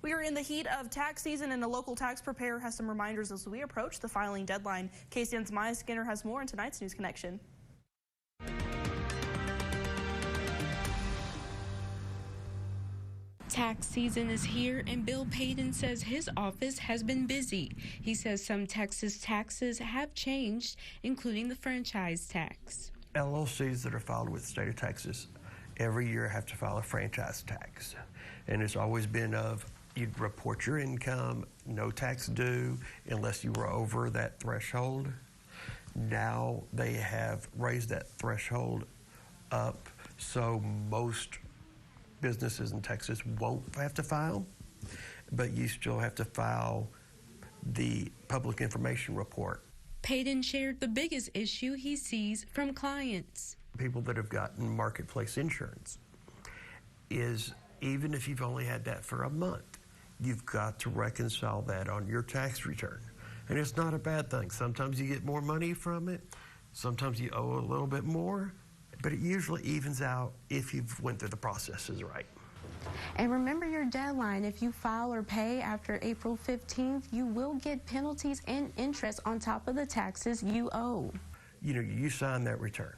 We are in the heat of tax season, and the local tax preparer has some reminders as we approach the filing deadline. KSAN's Maya Skinner has more in tonight's News Connection. Tax season is here, and Bill Payton says his office has been busy. He says some Texas taxes have changed, including the franchise tax. LLCs that are filed with the state of Texas every year have to file a franchise tax. And it's always been you'd report your income, no tax due unless you were over that threshold. Now they have raised that threshold up, so most businesses in Texas won't have to file, but you still have to file the public information report. Payton shared the biggest issue he sees from clients. People that have gotten marketplace insurance is, even if you've only had that for a month, you've got to reconcile that on your tax return. And it's not a bad thing. Sometimes you get more money from it, sometimes you owe a little bit more, but it usually evens out if you've went through the processes right. And remember your deadline. If you file or pay after April 15th, you will get penalties and interest on top of the taxes you owe. You know, you sign that return.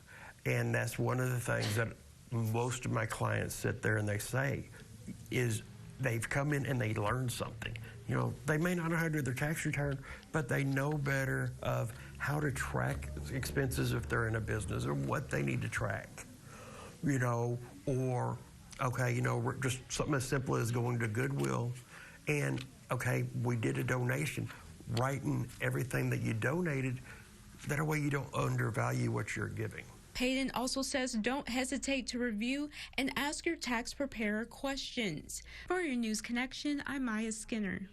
And that's one of the things that most of my clients sit there and they say is they've come in and they learned something. You know, they may not know how to do their tax return, but they know better of how to track expenses if they're in a business, or what they need to track, you know, or, okay, you know, just something as simple as going to Goodwill and, okay, we did a donation, writing everything that you donated, that way you don't undervalue what you're giving. Payton also says don't hesitate to review and ask your tax preparer questions. For your News Connection, I'm Maya Skinner.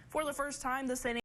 For the first time, the Senate